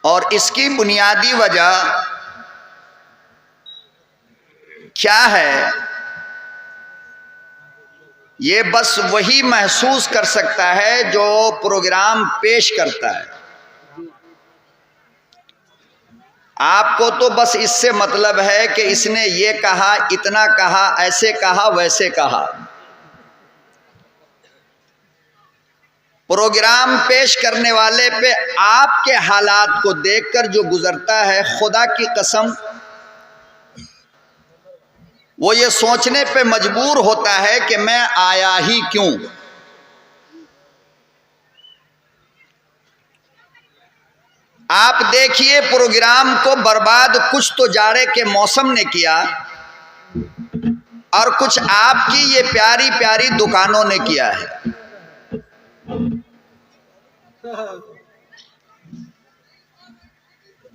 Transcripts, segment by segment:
और इसकी बुनियादी वजह क्या है, ये बस वही महसूस कर सकता है जो प्रोग्राम पेश करता है। आपको तो बस इससे मतलब है कि इसने ये कहा, इतना कहा, ऐसे कहा, वैसे कहा। प्रोग्राम पेश करने वाले पे आपके हालात को देखकर जो गुजरता है, खुदा की कसम वो ये सोचने पे मजबूर होता है कि मैं आया ही क्यों। आप देखिए, प्रोग्राम को बर्बाद कुछ तो जाड़े के मौसम ने किया और कुछ आपकी ये प्यारी प्यारी दुकानों ने किया है।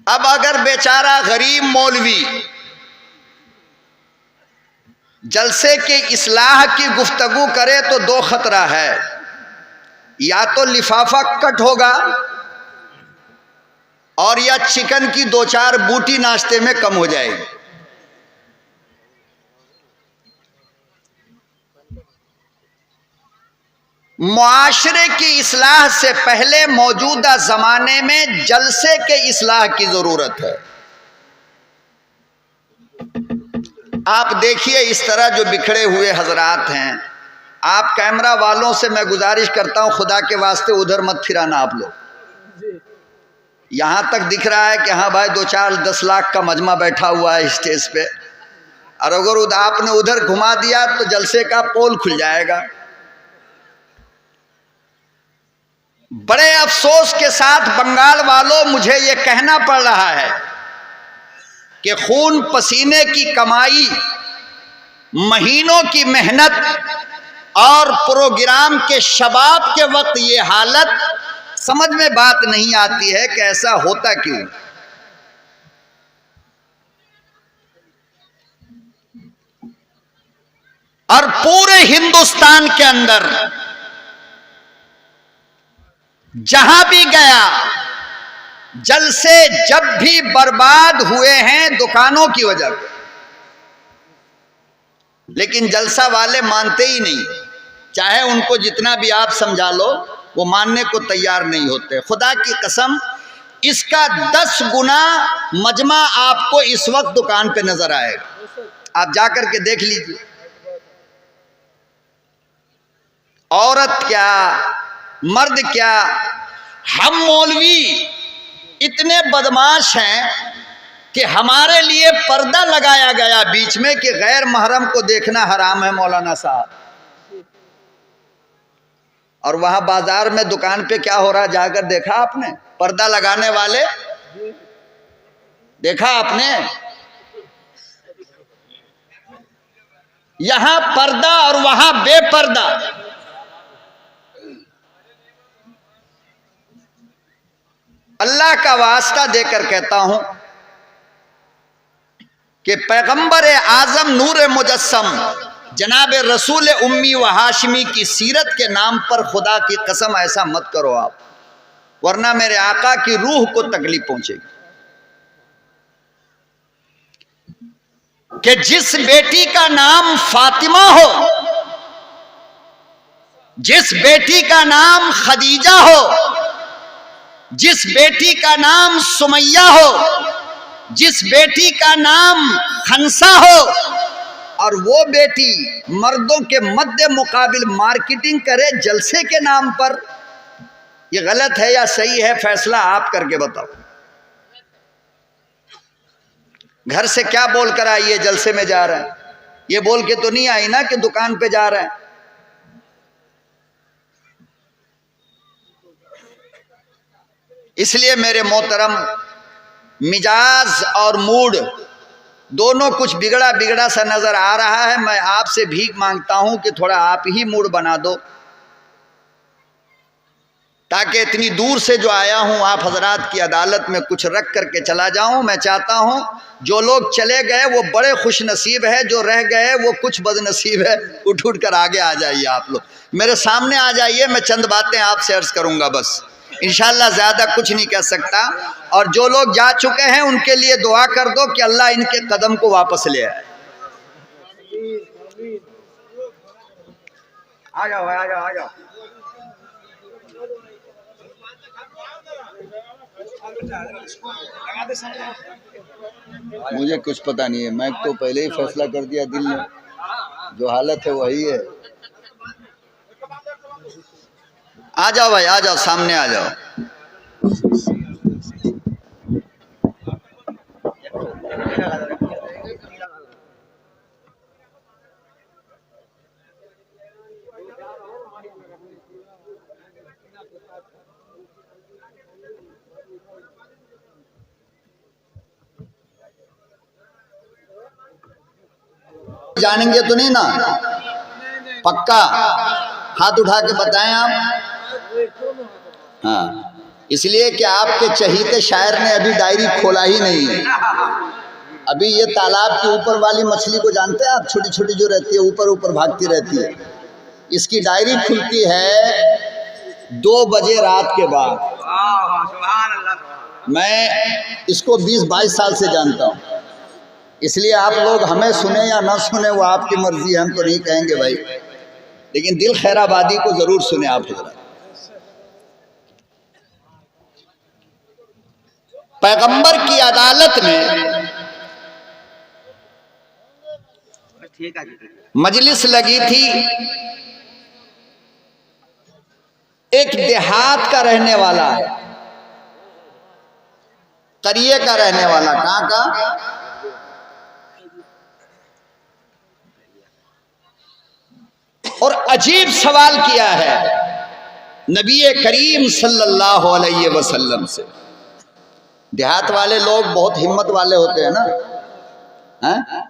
अब अगर बेचारा गरीब मौलवी जलसे के इस्लाह की गुफ्तगू करे तो दो खतरा है, या तो लिफाफा कट होगा और या चिकन की दो चार बूटी नाश्ते में कम हो जाएगी। मुआशरे की इस्लाह से पहले मौजूदा जमाने में जलसे के इस्लाह की जरूरत है। आप देखिए इस तरह जो बिखरे हुए हजरात हैं, आप कैमरा वालों से मैं गुजारिश करता हूं, खुदा के वास्ते उधर मत फिराना आप लोग। यहां तक दिख रहा है कि हाँ भाई 2-4-10 लाख का मजमा बैठा हुआ है स्टेज पे, और अगर आपने उधर घुमा दिया तो जलसे का पोल खुल जाएगा। बड़े अफसोस के साथ बंगाल वालों, मुझे ये कहना पड़ रहा है कि खून पसीने की कमाई, महीनों की मेहनत और प्रोग्राम के शबाब के वक्त ये हालत, समझ में बात नहीं आती है कि ऐसा होता क्यों। और पूरे हिंदुस्तान के अंदर जहां भी गया, जलसे जब भी बर्बाद हुए हैं दुकानों की वजह से, लेकिन जलसा वाले मानते ही नहीं। चाहे उनको जितना भी आप समझा लो, वो मानने को तैयार नहीं होते। खुदा की कसम, इसका 10 गुना मजमा आपको इस वक्त दुकान पे नजर आएगा। आप जाकर के देख लीजिए। औरत क्या, मर्द क्या, हम मौलवी इतने बदमाश हैं कि हमारे लिए पर्दा लगाया गया बीच में कि गैर महरम को देखना हराम है मौलाना साहब। और वहां बाजार में दुकान पे क्या हो रहा जाकर देखा आपने? पर्दा लगाने वाले देखा आपने? यहां पर्दा और वहां बेपर्दा। अल्लाह का वास्ता देकर कहता हूं कि पैगंबर आजम नूर मुजस्सम जनाब रसूल उम्मी व हाशमी की सीरत के नाम पर खुदा की कसम ऐसा मत करो आप, वरना मेरे आका की रूह को तकलीफ पहुंचेगी। कि जिस बेटी का नाम फातिमा हो, जिस बेटी का नाम खदीजा हो, जिस बेटी का नाम सुमैया हो, जिस बेटी का नाम खंसा हो, और वो बेटी मर्दों के मद्दे मुकाबिल मार्केटिंग करे जलसे के नाम पर, ये गलत है या सही है? फैसला आप करके बताओ। घर से क्या बोल कर आई है जलसे में जा रहा है? ये बोल के तो नहीं आई ना कि दुकान पे जा रहा है। इसलिए मेरे मोहतरम, मिजाज और मूड दोनों कुछ बिगड़ा बिगड़ा सा नजर आ रहा है। मैं आपसे भीख मांगता हूं कि थोड़ा आप ही मूड बना दो, ताकि इतनी दूर से जो आया हूं आप हजरात की अदालत में कुछ रख करके चला जाऊं। मैं चाहता हूं जो लोग चले गए वो बड़े खुश नसीब है, जो रह गए वो कुछ बदनसीब है। उठ उठ कर आगे आ जाइए, आप लोग मेरे सामने आ जाइए, मैं चंद बातें आपसे अर्ज करूंगा बस। इंशाल्लाह ज्यादा कुछ नहीं कह सकता। और जो लोग जा चुके हैं उनके लिए दुआ कर दो कि अल्लाह इनके कदम को वापस ले आए। आ जाओ आ जाओ आ जाओ। मुझे कुछ पता नहीं है, मैं तो पहले ही फैसला कर दिया दिल ने, जो हालत है वही है। आ जाओ भाई आ जाओ, सामने आ जाओ। जानेंगे तो नहीं ना? पक्का हाथ उठा के बताएं आप। हाँ, इसलिए कि आपके चहीते शायर ने अभी डायरी खोला ही नहीं है। अभी ये तालाब के ऊपर वाली मछली को जानते हैं आप, छोटी छोटी जो रहती है ऊपर ऊपर भागती रहती है, इसकी डायरी खुलती है 2 बजे रात के बाद। मैं इसको 20-22 साल से जानता हूँ, इसलिए आप लोग हमें सुने या ना सुने वो आपकी मर्जी है, हम तो नहीं कहेंगे भाई, लेकिन दिल खैराबादी को जरूर सुने आप हजरात। पैगंबर की अदालत में मजलिस लगी थी। एक देहात का रहने वाला है, करिए का रहने वाला, कहाँ का? और अजीब सवाल किया है नबी करीम सल्लल्लाहु अलैहि वसल्लम से। देहात वाले लोग बहुत हिम्मत वाले होते हैं ना, हैं?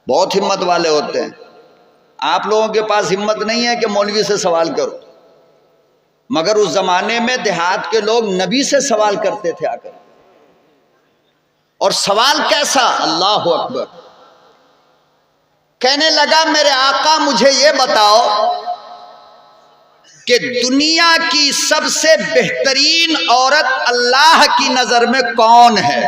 बहुत हिम्मत वाले होते हैं। आप लोगों के पास हिम्मत नहीं है कि मौलवी से सवाल करो, मगर उस जमाने में देहात के लोग नबी से सवाल करते थे आकर। और सवाल कैसा? अल्लाह अकबर। कहने लगा मेरे आका मुझे ये बताओ कि दुनिया की सबसे बेहतरीन औरत अल्लाह की नजर में कौन है?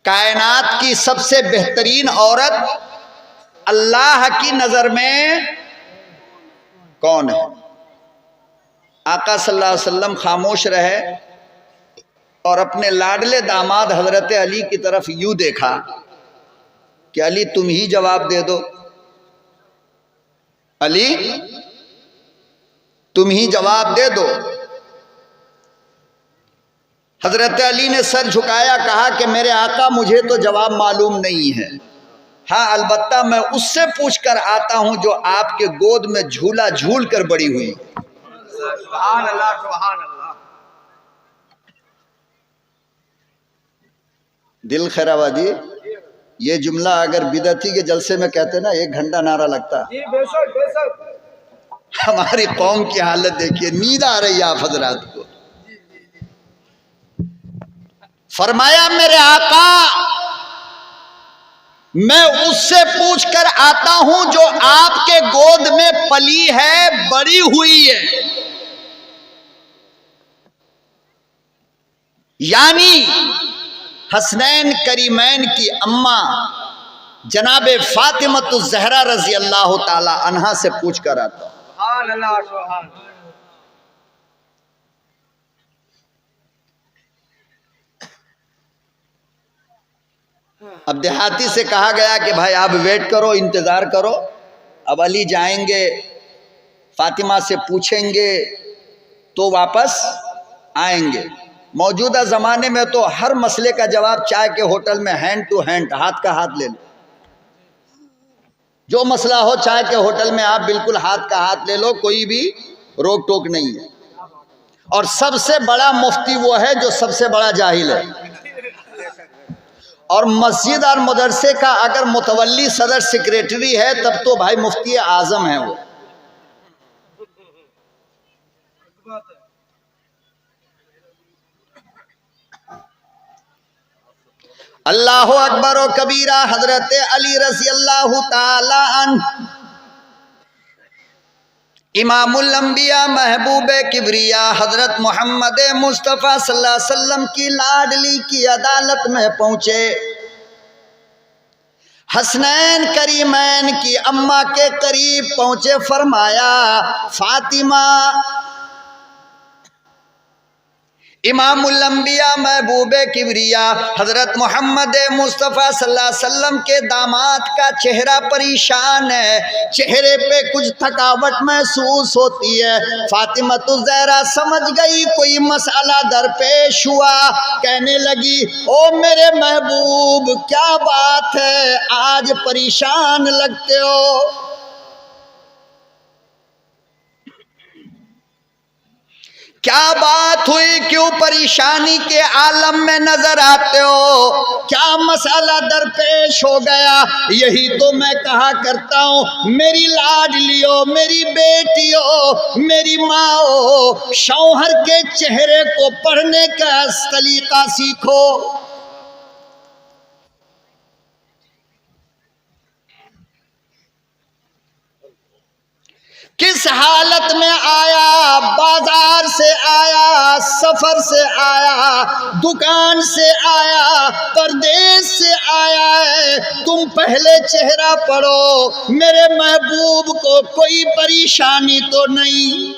कायनात की सबसे बेहतरीन औरत अल्लाह की नजर में कौन है? आका सल्लल्लाहु अलैहि वसल्लम खामोश रहे और अपने लाडले दामाद हजरत अली की तरफ यूं देखा कि अली तुम ही जवाब दे दो, अली तुम ही जवाब दे दो। हजरत अली ने सर झुकाया, कहा कि मेरे आका मुझे तो जवाब मालूम नहीं है, हाँ अलबत्ता मैं उससे पूछकर आता हूं जो आपके गोद में झूला झूल कर बड़ी हुई। सुभान अल्लाह सुभान अल्लाह। दिल खैराबादी, ये जुमला अगर बिदअती के जलसे में कहते ना 1 घंटा नारा लगता। बेशक बेशक। हमारी कौम की हालत देखिए, नींद आ रही है आप हजरात को। फरमाया मेरे आका मैं उससे पूछ कर आता हूं जो आपके गोद में पली है, बड़ी हुई है। यानी हसनैन करीमैन की अम्मा जनाब फातिमतुज़ ज़हरा रजी अल्लाह ताला अन्हा से पूछ कर आता हूं। अब देहाती से कहा गया कि भाई आप वेट करो, इंतजार करो, अब अली जाएंगे, फातिमा से पूछेंगे तो वापस आएंगे। मौजूदा ज़माने में तो हर मसले का जवाब चाय के होटल में हैंड टू हैंड, हाथ का हाथ ले लो। जो मसला हो चाय के होटल में आप बिल्कुल हाथ का हाथ ले लो, कोई भी रोक टोक नहीं है। और सबसे बड़ा मुफ्ती वो है जो सबसे बड़ा जाहिल है। और मस्जिद और मदरसे का अगर मुतवल्ली सदर सेक्रेटरी है तब तो भाई मुफ्ती आजम है वो। अल्लाह अकबर व कबीरा। हजरत अली रज़ी अल्लाह ताला अन्हु इमामुल अंबिया महबूब किबरिया हजरत मोहम्मद मुस्तफ़ा सल्लल्लाहु अलैहि वसल्लम की लाडली की अदालत में पहुंचे। हसनैन करीमैन की अम्मा के करीब पहुंचे। फरमाया, फातिमा। इमामुल अंबिया महबूब किबरिया हजरत मोहम्मद मुस्तफ़ा सल्लल्लाहु अलैहि वसल्लम के दामाद का चेहरा परेशान है, चेहरे पे कुछ थकावट महसूस होती है। फातिमा तो ज़हरा समझ गई कोई मसला दरपेश हुआ। कहने लगी, ओ मेरे महबूब, क्या बात है, आज परेशान लगते हो? क्या बात हुई, क्यों परेशानी के आलम में नजर आते हो? क्या मसला दरपेश हो गया? यही तो मैं कहा करता हूँ, मेरी लाडलियो, मेरी बेटियों, मेरी माओ, शौहर के चेहरे को पढ़ने का तरीका सीखो। किस हालत में आया? बाजार से आया, सफर से आया, दुकान से आया, परदेश से आया है। तुम पहले चेहरा पढ़ो, मेरे महबूब को कोई परेशानी तो नहीं?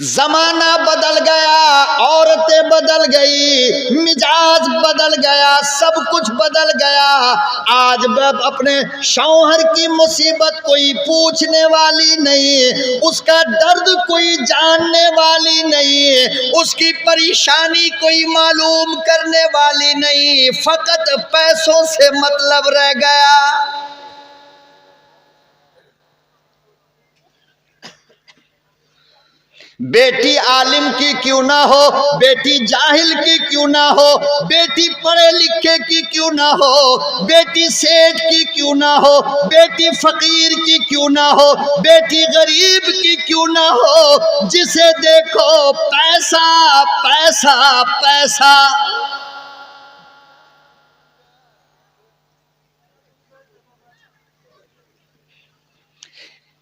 जमाना बदल गया, औरतें बदल गई, मिजाज बदल गया, सब कुछ बदल गया। आज अपने शौहर की मुसीबत कोई पूछने वाली नहीं, उसका दर्द कोई जानने वाली नहीं, उसकी परेशानी कोई मालूम करने वाली नहीं। फकत पैसों से मतलब रह गया। बेटी आलिम की क्यों ना हो, बेटी जाहिल की क्यों ना हो, बेटी पढ़े लिखे की क्यों ना हो, बेटी सेठ की क्यों ना हो, बेटी फकीर की क्यों ना हो, बेटी गरीब की क्यों ना हो, जिसे देखो पैसा पैसा पैसा।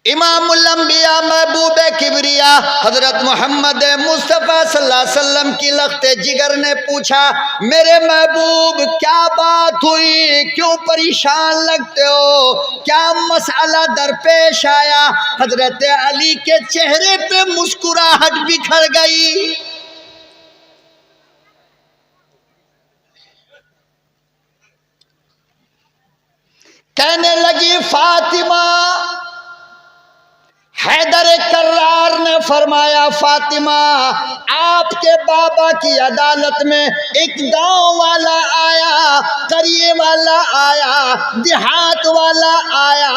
इमामुल अंबिया महबूब किबरिया हजरत मोहम्मद मुस्तफ़ा सल्लल्लाहु अलैहि वसल्लम की लख्ते जिगर ने पूछा, मेरे महबूब क्या बात हुई, क्यों परेशान लगते हो, क्या मसला दरपेश आया? हजरत अली के चेहरे पे मुस्कुराहट बिखर गई। कहने लगी, फातिमा। हैदर कर्रार ने फरमाया, फातिमा, आपके बाबा की अदालत में एक गांव वाला आया, करिए वाला आया, देहात वाला आया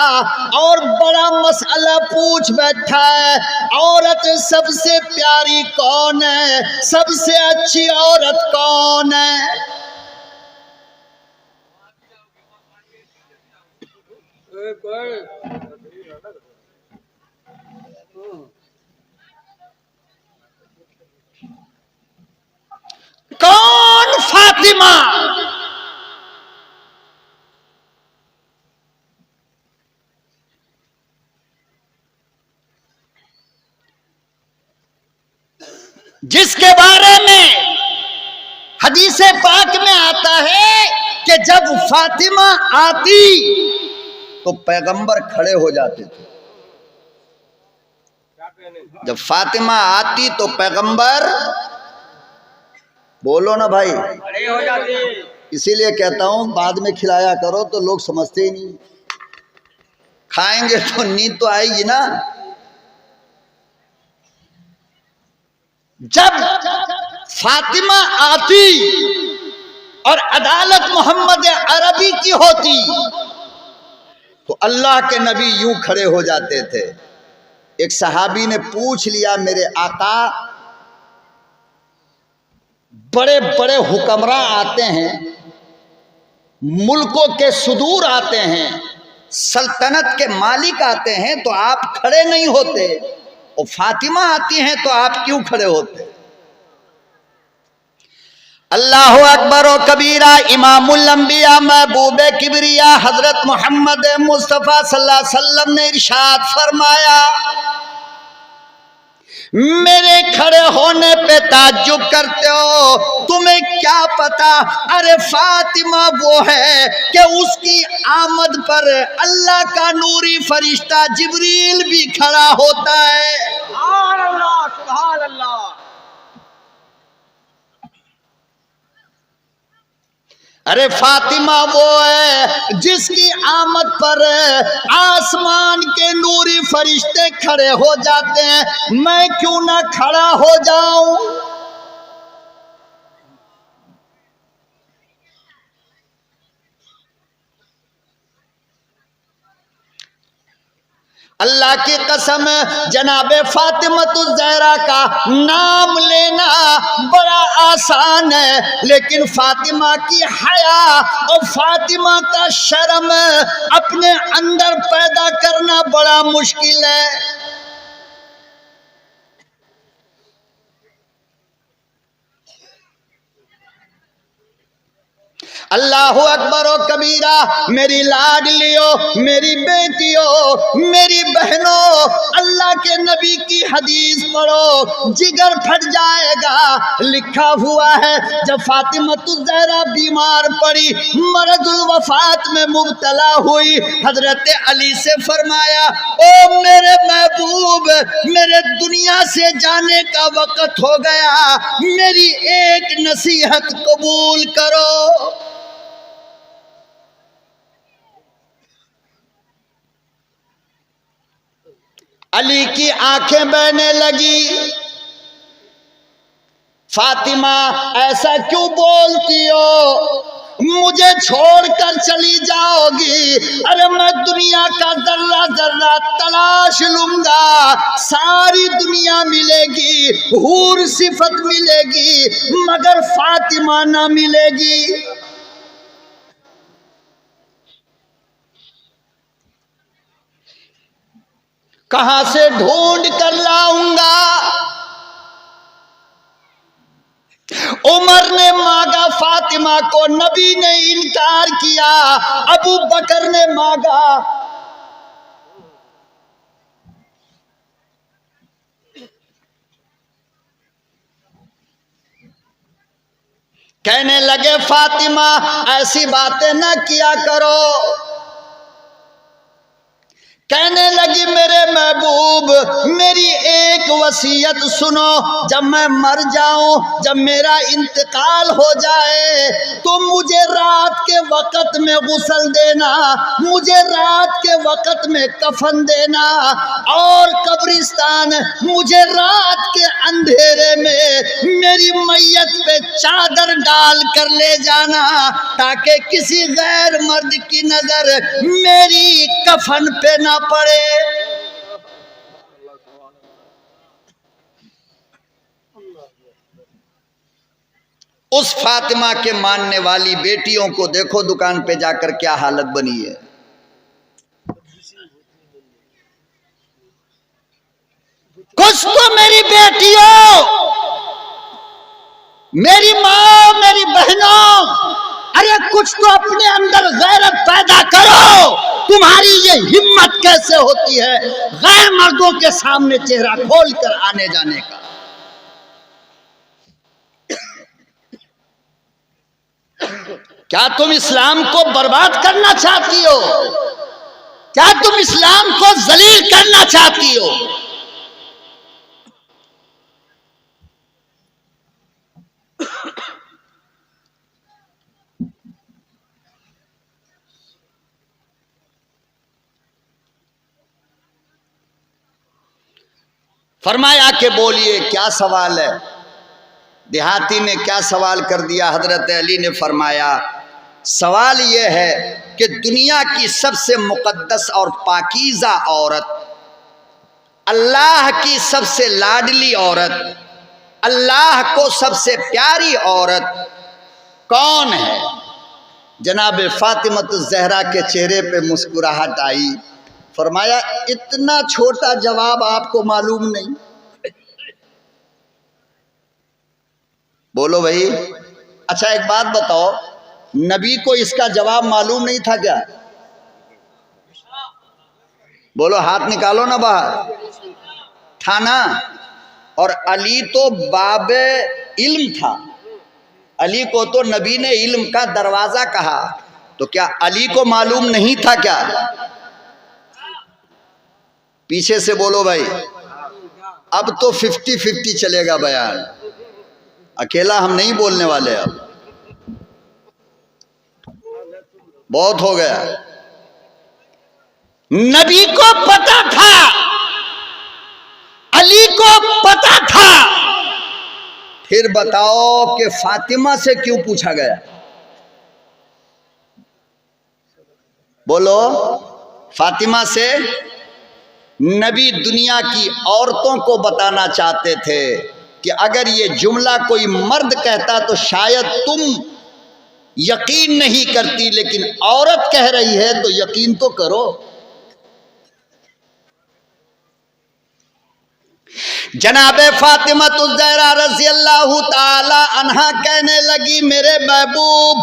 और बड़ा मसला पूछ बैठा है। औरत सबसे प्यारी कौन है, सबसे अच्छी औरत कौन है? कौन? फातिमा। जिसके बारे में हदीसे पाक में आता है कि जब फातिमा आती तो पैगंबर खड़े हो जाते थे। जब फातिमा आती तो पैगंबर, बोलो ना भाई, खड़े हो जाते। इसीलिए कहता हूं बाद में खिलाया करो तो लोग समझते ही नहीं। खाएंगे तो नींद तो आएगी ना। जब फातिमा आती और अदालत मोहम्मद अरबी की होती तो अल्लाह के नबी यूं खड़े हो जाते थे। एक सहाबी ने पूछ लिया, मेरे आका, बड़े बड़े हुक्मरान आते हैं, मुल्कों के सुदूर आते हैं, सल्तनत के मालिक आते हैं, तो आप खड़े नहीं होते? और फातिमा आती हैं तो आप क्यों खड़े होते? अल्लाहु अकबर व कबीरा। इमामुल अंबिया महबूबे किबरिया हजरत मोहम्मद मुस्तफ़ा सल्लल्लाहु अलैहि वसल्लम ने इरशाद फरमाया, मेरे खड़े होने पे ताज्जुब करते हो, तुम्हें क्या पता? अरे फातिमा वो है कि उसकी आमद पर अल्लाह का नूरी फरिश्ता जिब्रील भी खड़ा होता है। सुभान अल्लाह, सुभान अल्लाह। अरे फातिमा वो है जिसकी आमद पर आसमान के नूरी फरिश्ते खड़े हो जाते हैं, मैं क्यों ना खड़ा हो जाऊं? अल्लाह की कसम, जनाबे फातिमतुज ज़हरा का नाम लेना बड़ा आसान है, लेकिन फातिमा की हया और फातिमा का शर्म अपने अंदर पैदा करना बड़ा मुश्किल है। अल्लाहु अकबर व कबीरा। मेरी लाडलियों, मेरी बेटियों, मेरी बहनों, अल्लाह के नबी की हदीस पढ़ो, जिगर फट जाएगा। लिखा हुआ है जब फातिमतुज ज़हरा बीमार पड़ी, मरदुल वफात में मुब्तला हुई, हजरत अली से फरमाया, ओ मेरे महबूब, मेरे दुनिया से जाने का वक्त हो गया, मेरी एक नसीहत कबूल करो। अली की आंखें बहने लगी। फातिमा ऐसा क्यों बोलती हो? मुझे छोड़कर चली जाओगी? अरे मैं दुनिया का जर्रा जर्रा तलाश लूंगा, सारी दुनिया मिलेगी, हूर सिफत मिलेगी, मगर फातिमा ना मिलेगी। कहां से ढूंढ कर लाऊंगा? उमर ने मांगा फातिमा को, नबी ने इनकार किया, अबू बकर ने मांगा। कहने लगे फातिमा ऐसी बातें न किया करो। कहने लगी मेरे महबूब, मेरी एक वसीयत सुनो, जब मैं मर जाऊं, जब मेरा इंतकाल हो जाए, तो मुझे रात के वक्त में गुस्ल देना, मुझे रात के वक्त में कफन देना, और कब्रिस्तान मुझे रात के अंधेरे में मेरी मैयत पे चादर डाल कर ले जाना, ताकि किसी गैर मर्द की नजर मेरी कफन पे ना पड़े। उस फातिमा के मानने वाली बेटियों को देखो दुकान पे जाकर क्या हालत बनी है। कुछ तो मेरी बेटियों, मेरी माँ, मेरी बहनों, अरे कुछ तो अपने अंदर गैरत पैदा करो। तुम्हारी ये हिम्मत कैसे होती है गैर मर्दों के सामने चेहरा खोल कर आने जाने का? क्या तुम इस्लाम को बर्बाद करना चाहती हो? क्या तुम इस्लाम को जलील करना चाहती हो? फरमाया कि बोलिए क्या सवाल है? देहाती ने क्या सवाल कर दिया? हजरत अली ने फरमाया सवाल यह है कि दुनिया की सबसे मुकद्दस और पाकीज़ा औरत, अल्लाह की सबसे लाडली औरत, अल्लाह को सबसे प्यारी औरत कौन है? जनाब फातिमतुज ज़हरा के चेहरे पे मुस्कुराहट आई। फरमाया इतना छोटा जवाब आपको मालूम नहीं? बोलो भाई। अच्छा एक बात बताओ, नबी को इसका जवाब मालूम नहीं था क्या? बोलो, हाथ निकालो ना बाहर। था ना। और अली तो बाबे इल्म था, अली को तो नबी ने इल्म का दरवाजा कहा, तो क्या अली को मालूम नहीं था क्या? पीछे से बोलो भाई। अब तो 50-50 चलेगा बयान, अकेला हम नहीं बोलने वाले। अब बहुत हो गया। नबी को पता था, अली को पता था, फिर बताओ कि फातिमा से क्यों पूछा गया? बोलो, फातिमा से नबी दुनिया की औरतों को बताना चाहते थे कि अगर ये जुमला कोई मर्द कहता तो शायद तुम यकीन नहीं करती, लेकिन औरत कह रही है तो यकीन तो करो। जनाबे फातिमा ज़हरा रज़ी अल्लाह ताला अन्हा कहने लगी, मेरे महबूब,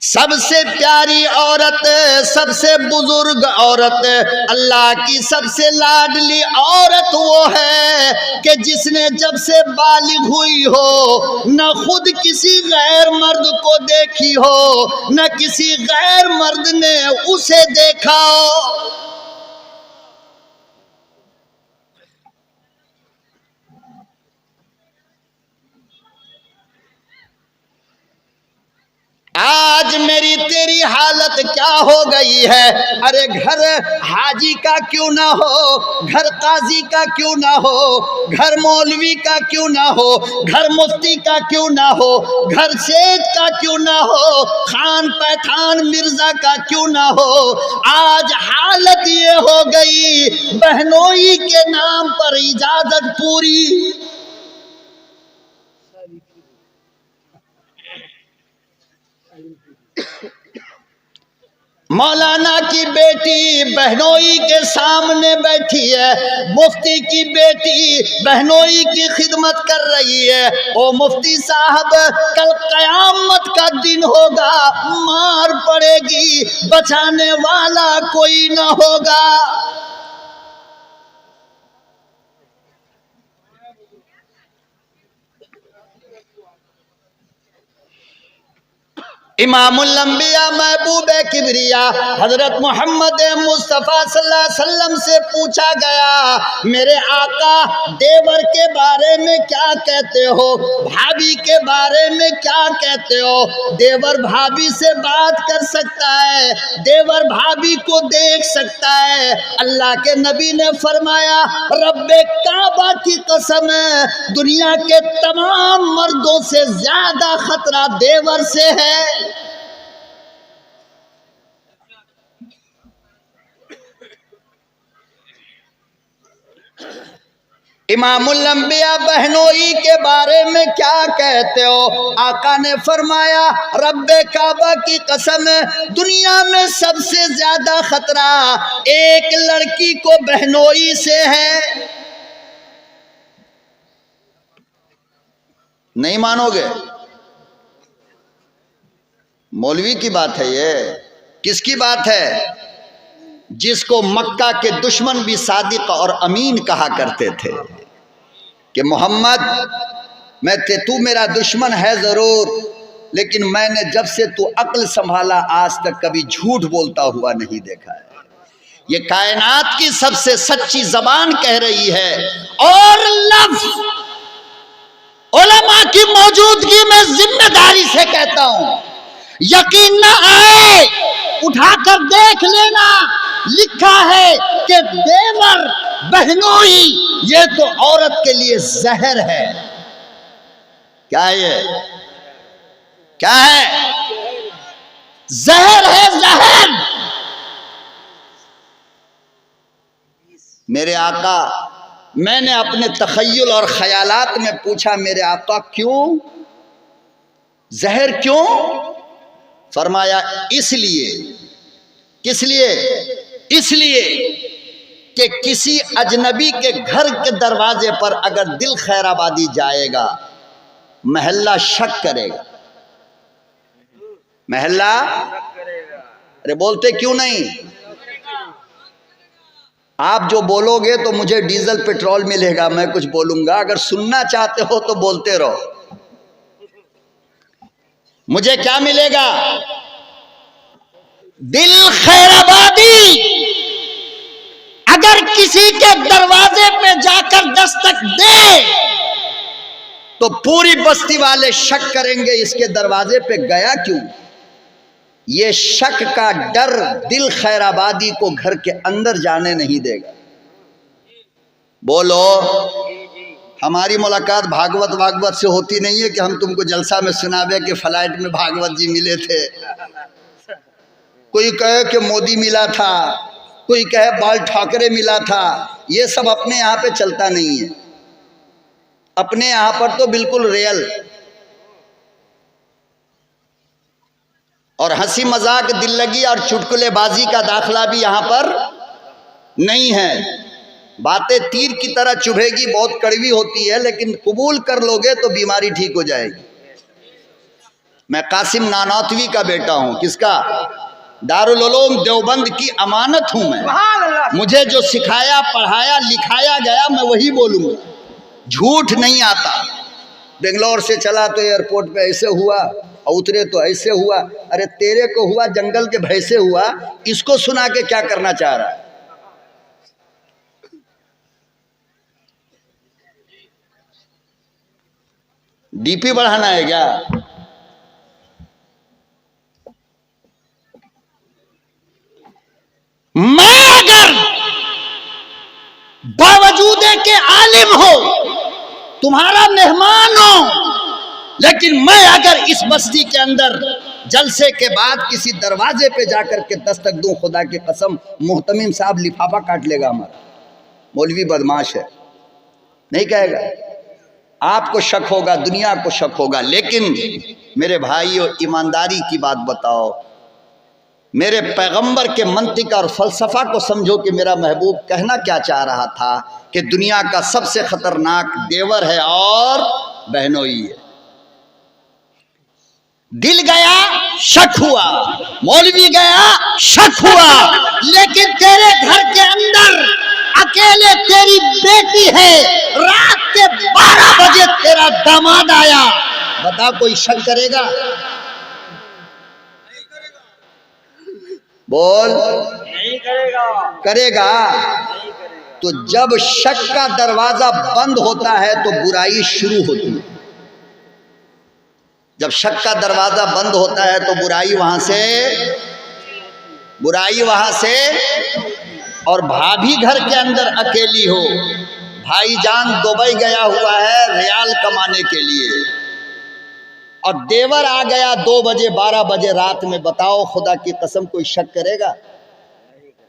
सबसे प्यारी औरत, सबसे बुजुर्ग औरत, अल्लाह की सबसे लाडली औरत वो है कि जिसने जब से बालिग हुई हो न खुद किसी गैर मर्द को देखी हो, न किसी गैर मर्द ने उसे देखा हो। आज मेरी तेरी हालत क्या हो गई है? अरे घर हाजी का क्यों ना हो, घर काजी का क्यों ना हो, घर मौलवी का क्यों ना हो, घर मुफ्ती का क्यों ना हो, घर सेठ का क्यों ना हो, खान पैठान मिर्जा का क्यों ना हो। आज हालत ये हो गई, बहनोई के नाम पर इजाजत पूरी। मौलाना की बेटी बहनोई के सामने बैठी है, मुफ्ती की बेटी बहनोई की खिदमत कर रही है। ओ मुफ्ती साहब, कल कयामत का दिन होगा, मार पड़ेगी, बचाने वाला कोई ना होगा। इमामुल अंबिया महबूब किबरिया हजरत मोहम्मद मुस्तफ़ा सल्लल्लाहु अलैहि वसल्लम से पूछा गया, मेरे आका देवर के बारे में क्या कहते हो, भाभी के बारे में क्या कहते हो? देवर भाभी से बात कर सकता है, देवर भाभी को देख सकता है। अल्लाह के नबी ने फरमाया, रब्बे काबा की कसम है, दुनिया के तमाम मर्दों से ज्यादा खतरा देवर से है। इमामुल अंबिया बहनोई के बारे में क्या कहते हो? आका ने फरमाया, रब्बे काबा की कसम, दुनिया में सबसे ज्यादा खतरा एक लड़की को बहनोई से है। नहीं मानोगे? मौलवी की बात है ये। किसकी बात है? जिसको मक्का के दुश्मन भी सादिक और अमीन कहा करते थे कि मोहम्मद, तू मेरा दुश्मन है जरूर, लेकिन मैंने जब से तू अक्ल संभाला आज तक कभी झूठ बोलता हुआ नहीं देखा है। ये कायनात की सबसे सच्ची जबान कह रही है। और लफ्ज उलमा की मौजूदगी में जिम्मेदारी से कहता हूं, यकीन ना आए उठाकर देख लेना, लिखा है कि देवर बहनोई ये तो औरत के लिए जहर है। क्या है ये? क्या है? जहर है, जहर। मेरे आका, मैंने अपने तखय्युल और ख्यालात में पूछा, मेरे आका क्यों जहर, क्यों? फरमाया इसलिए। किस लिए? इसलिए कि किसी अजनबी के घर के दरवाजे पर अगर दिल खैराबादी जाएगा, महल्ला शक करेगा। महल्ला अरे बोलते क्यों नहीं? आप जो बोलोगे तो मुझे डीजल पेट्रोल मिलेगा, मैं कुछ बोलूंगा। अगर सुनना चाहते हो तो बोलते रहो। मुझे क्या मिलेगा? दिल खैराबादी। अगर किसी के दरवाजे पे जाकर दस्तक दे तो पूरी बस्ती वाले शक करेंगे इसके दरवाजे पे गया क्यों। ये शक का डर दिल खैराबादी को घर के अंदर जाने नहीं देगा। बोलो, हमारी मुलाकात भागवत से होती नहीं है कि हम तुमको जलसा में सुनावे कि फ्लाइट में भागवत जी मिले थे। कोई कहे कि मोदी मिला था, कोई कहे बाल ठाकरे मिला था। ये सब अपने यहाँ पे चलता नहीं है। अपने यहाँ पर तो बिल्कुल रियल और हंसी मजाक, दिल लगी और चुटकुलेबाजी का दाखला भी यहाँ पर नहीं है। बातें तीर की तरह चुभेगी, बहुत कड़वी होती है, लेकिन कबूल कर लोगे तो बीमारी ठीक हो जाएगी। मैं कासिम नानौतवी का बेटा हूं। किसका? दारुल उलूम देवबंद की अमानत हूं मैं। मुझे जो सिखाया, पढ़ाया, लिखाया गया मैं वही बोलूंगा, झूठ नहीं आता। बेंगलोर से चला तो एयरपोर्ट पे ऐसे हुआ और उतरे तो ऐसे हुआ। अरे तेरे को हुआ, जंगल के भैंसे हुआ, इसको सुना के क्या करना चाह रहा है? डीपी बढ़ाना है क्या? मैं अगर बावजूद के आलिम हो, तुम्हारा मेहमान हो, लेकिन मैं अगर इस बस्ती के अंदर जलसे के बाद किसी दरवाजे पे जाकर के दस्तक दूं, खुदा की कसम मुहतमिम साहब लिफाफा काट लेगा हमारा। मौलवी बदमाश है, नहीं कहेगा। आपको शक होगा, दुनिया को शक होगा। लेकिन मेरे भाइयों, ईमानदारी की बात बताओ, मेरे पैगंबर के मंतिक और फलसफा को समझो कि मेरा महबूब कहना क्या चाह रहा था कि दुनिया का सबसे खतरनाक देवर है और बहनोई है। दिल गया, शक हुआ, मौलवी गया, शक हुआ, लेकिन तेरे घर के अंदर अकेले तेरी बेटी है, रात के 12 बजे तेरा दामाद आया, बता कोई शक करेगा? बोल, नहीं करेगा। करेगा? तो जब शक का दरवाजा बंद होता है तो बुराई शुरू होती है। जब शक का दरवाजा बंद होता है तो बुराई वहां से और भाभी घर के अंदर अकेली हो, भाईजान दुबई गया हुआ है रियाल कमाने के लिए, और देवर आ गया 2 बजे 12 बजे रात में, बताओ खुदा की कसम कोई शक करेगा?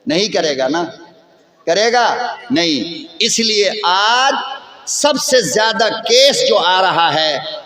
नहीं करेगा ना। करेगा? नहीं। इसलिए आज सबसे ज्यादा केस जो आ रहा है